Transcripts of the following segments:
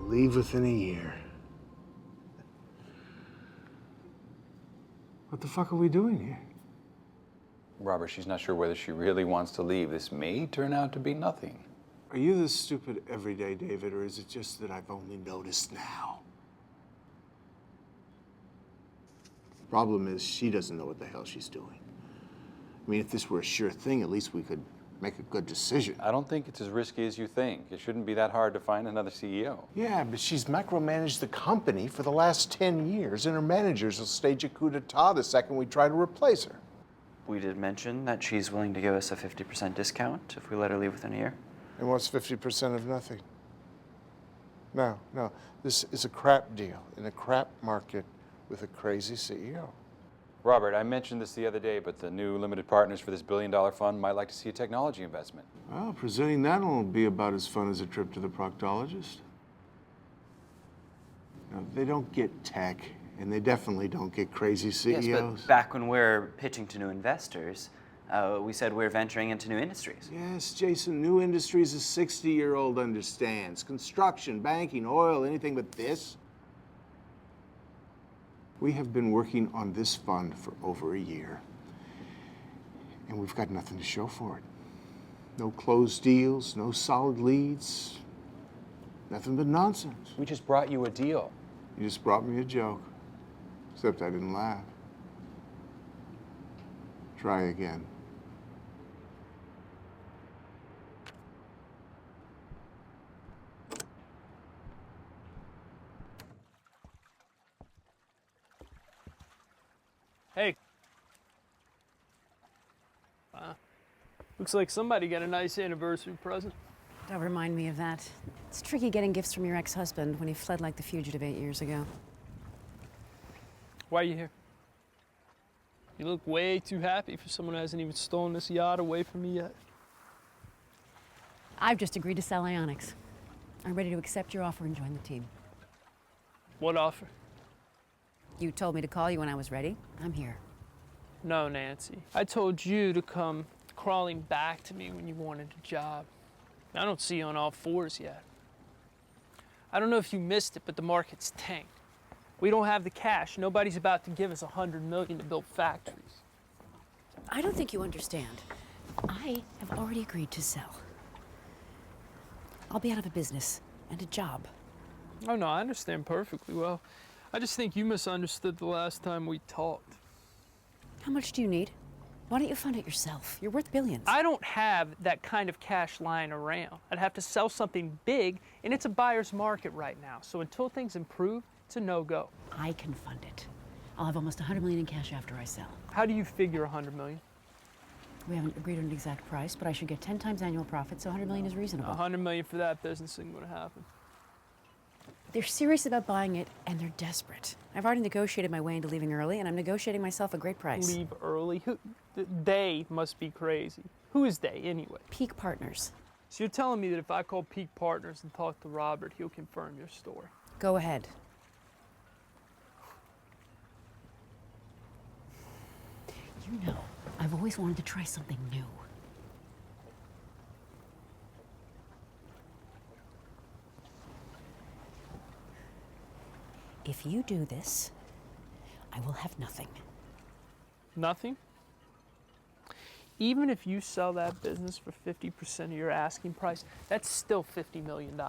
leave within a year. What the fuck are we doing here? Robert, she's not sure whether she really wants to leave. This may turn out to be nothing. Are you this stupid every day, David, or is it just that I've only noticed now? The problem is she doesn't know what the hell she's doing. I mean, if this were a sure thing, at least we could make a good decision. I don't think it's as risky as you think. It shouldn't be that hard to find another CEO. Yeah, but she's micromanaged the company for the last 10 years, and her managers will stage a coup d'etat the second we try to replace her. We did mention that she's willing to give us a 50% discount if we let her leave within a year. And what's 50% of nothing? No, this is a crap deal in a crap market with a crazy CEO. Robert, I mentioned this the other day, but the new limited partners for this billion-dollar fund might like to see a technology investment. Well, presenting that will be about as fun as a trip to the proctologist. Now, they don't get tech, and they definitely don't get crazy CEOs. Yes, but back when we're pitching to new investors, we said we're venturing into new industries. Yes, Jason, new industries a 60-year-old understands. Construction, banking, oil, anything but this. We have been working on this fund for over a year, and we've got nothing to show for it. No closed deals, no solid leads, nothing but nonsense. We just brought you a deal. You just brought me a joke, except I didn't laugh. Try again. Hey. Wow. Looks like somebody got a nice anniversary present. Don't remind me of that. It's tricky getting gifts from your ex-husband when he fled like the fugitive 8 years ago. Why are you here? You look way too happy for someone who hasn't even stolen this yacht away from me yet. I've just agreed to sell IonX. I'm ready to accept your offer and join the team. What offer? You told me to call you when I was ready. I'm here. No, Nancy. I told you to come crawling back to me when you wanted a job. I don't see you on all fours yet. I don't know if you missed it, but the market's tanked. We don't have the cash. Nobody's about to give us $100 million to build factories. I don't think you understand. I have already agreed to sell. I'll be out of a business and a job. Oh, no, I understand perfectly well. I just think you misunderstood the last time we talked. How much do you need? Why don't you fund it yourself? You're worth billions. I don't have that kind of cash lying around. I'd have to sell something big, and it's a buyer's market right now. So until things improve, it's a no-go. I can fund it. I'll have almost $100 million in cash after I sell. How do you figure $100 million? We haven't agreed on an exact price, but I should get 10 times annual profit, so $100 million is reasonable. $100 million for that business isn't going to happen. They're serious about buying it, and they're desperate. I've already negotiated my way into leaving early, and I'm negotiating myself a great price. Leave early? Who? They must be crazy. Who is they, anyway? Peak Partners. So you're telling me that if I call Peak Partners and talk to Robert, he'll confirm your story? Go ahead. You know, I've always wanted to try something new. If you do this, I will have nothing. Nothing? Even if you sell that business for 50% of your asking price, that's still $50 million.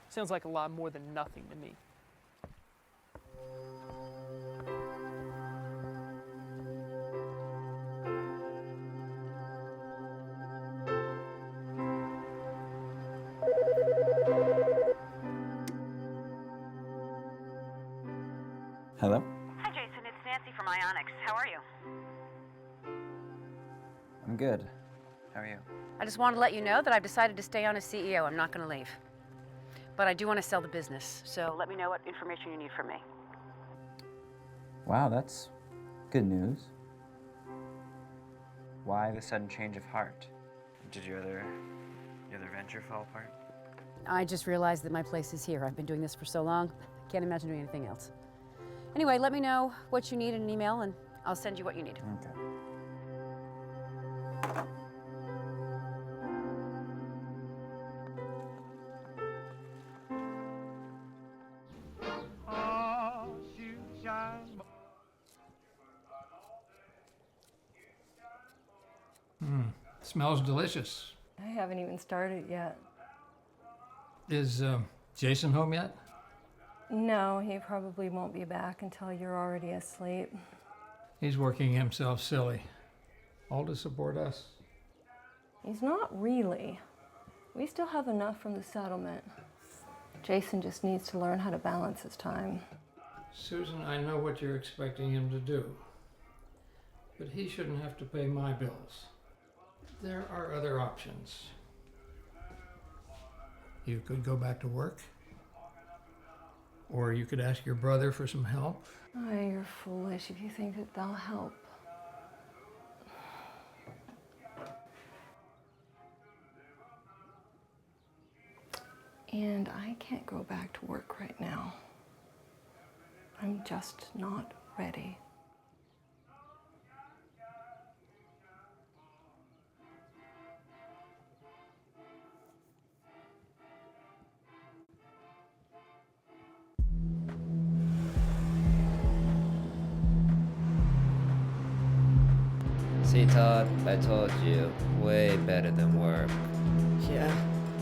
Sounds like a lot more than nothing to me. Hello? Hi, Jason. It's Nancy from IonX. How are you? I'm good. How are you? I just wanted to let you know that I've decided to stay on as CEO. I'm not going to leave. But I do want to sell the business, so let me know what information you need from me. Wow, that's good news. Why the sudden change of heart? Did your other venture fall apart? I just realized that my place is here. I've been doing this for so long, can't imagine doing anything else. Anyway, let me know what you need in an email, and I'll send you what you need. Okay. Smells delicious. I haven't even started yet. Is Jason home yet? No, he probably won't be back until you're already asleep. He's working himself silly. All to support us. He's not really. We still have enough from the settlement. Jason just needs to learn how to balance his time. Susan, I know what you're expecting him to do. But he shouldn't have to pay my bills. There are other options. You could go back to work. Or you could ask your brother for some help. Oh, you're foolish if you think that they'll help. And I can't go back to work right now. I'm just not ready. See, Todd, I told you, way better than work. Yeah,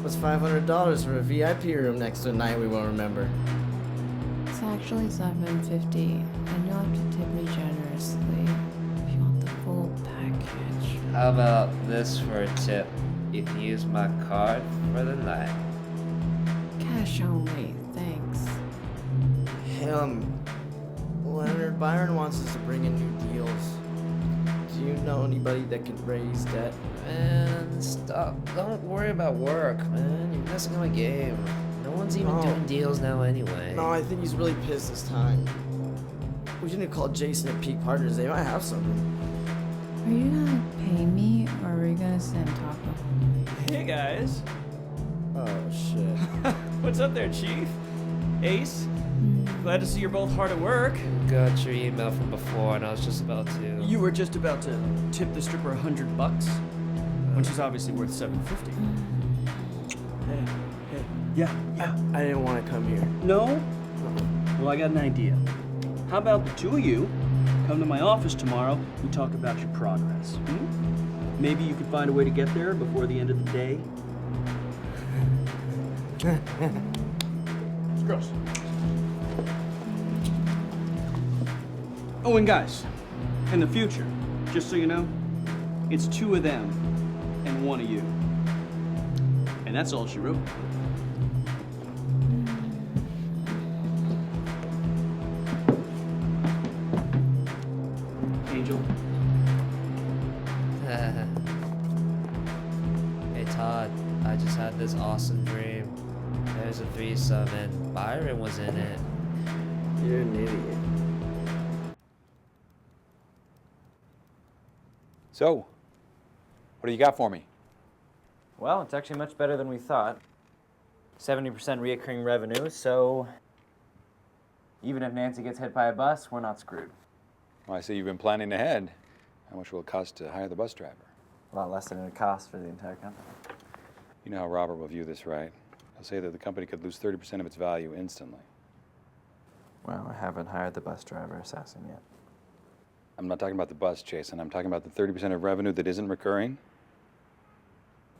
what's $500 for a VIP room next to a night we won't remember? It's actually $750, and you'll have to tip me generously if you want the full package. How about this for a tip? You can use my card for the night. Cash only, thanks. Hey, Leonard, Byron wants us to bring in new deals. Do you know anybody that can raise debt? Man, stop. Don't worry about work, man. You're messing up my game. No one's even doing deals now anyway. No, I think he's really pissed this time. We should have called Jason at Peak Partners. They might have something. Are you gonna pay me, or are we gonna send Taco? Hey guys. Oh shit. What's up there, Chief? Ace? Glad to see you're both hard at work. Got your email from before, and I was just about to. You were just about to tip the stripper $100, when she's obviously worth $750. Hey. Yeah. I didn't want to come here. No? Well, I got an idea. How about the two of you come to my office tomorrow? We talk about your progress. Maybe you could find a way to get there before the end of the day. Gross. Oh, and guys, in the future, just so you know, it's two of them and one of you. And that's all she wrote. Angel. Hey, Todd, I just had this awesome dream. There's a threesome, and Byron was in it. You're an idiot. So, what do you got for me? Well, it's actually much better than we thought. 70% reoccurring revenue, so even if Nancy gets hit by a bus, we're not screwed. Well, I see you've been planning ahead. How much will it cost to hire the bus driver? A lot less than it would cost for the entire company. You know how Robert will view this, right? He'll say that the company could lose 30% of its value instantly. Well, I haven't hired the bus driver assassin yet. I'm not talking about the bus, Jason. I'm talking about the 30% of revenue that isn't recurring.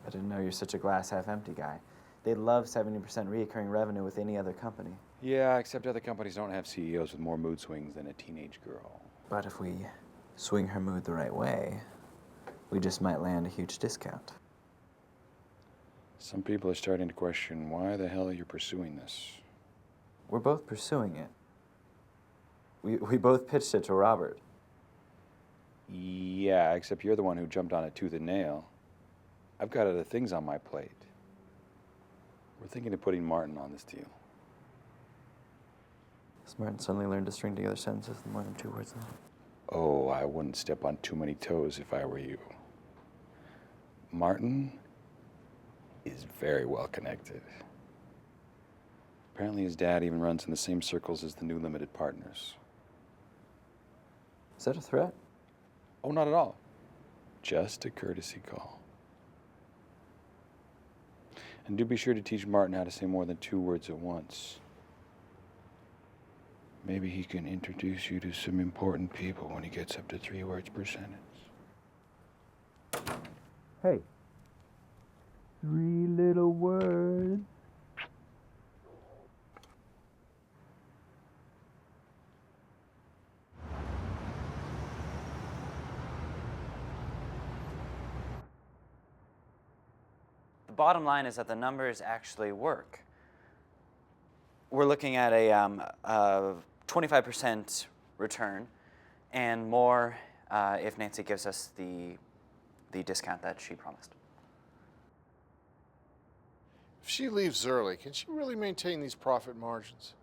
I didn't know you're such a glass half empty guy. They'd love 70% reoccurring revenue with any other company. Yeah, except other companies don't have CEOs with more mood swings than a teenage girl. But if we swing her mood the right way, we just might land a huge discount. Some people are starting to question why the hell you're pursuing this. We're both pursuing it. We both pitched it to Robert. Yeah, except you're the one who jumped on it tooth and nail. I've got other things on my plate. We're thinking of putting Martin on this deal. Has Martin suddenly learned to string together sentences with more than 2 words now? Oh, I wouldn't step on too many toes if I were you. Martin is very well connected. Apparently his dad even runs in the same circles as the new limited partners. Is that a threat? Oh, not at all. Just a courtesy call. And do be sure to teach Martin how to say more than 2 words at once. Maybe he can introduce you to some important people when he gets up to 3 words per sentence. Hey. 3 little words. The bottom line is that the numbers actually work. We're looking at a 25% return and more if Nancy gives us the discount that she promised. If she leaves early, can she really maintain these profit margins?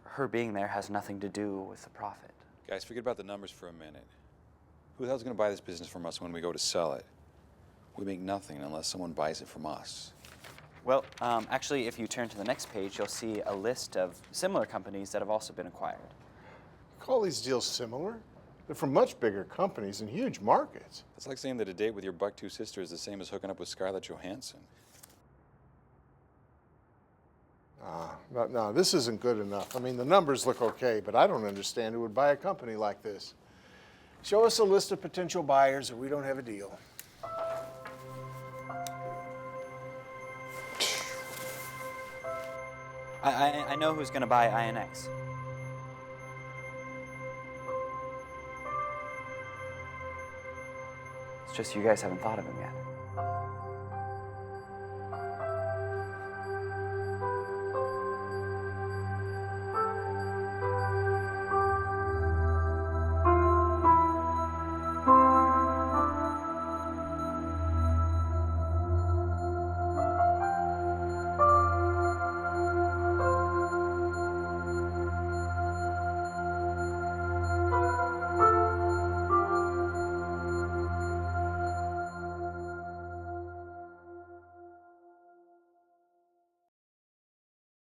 Her being there has nothing to do with the profit. Guys, forget about the numbers for a minute. Who the hell's going to buy this business from us when we go to sell it? We make nothing unless someone buys it from us. Well, actually, if you turn to the next page, you'll see a list of similar companies that have also been acquired. You call these deals similar? They're from much bigger companies and huge markets. It's like saying that a date with your buck-tooth sister is the same as hooking up with Scarlett Johansson. No, this isn't good enough. I mean, the numbers look okay, but I don't understand who would buy a company like this. Show us a list of potential buyers or we don't have a deal. I know who's going to buy IonX. It's just you guys haven't thought of him yet.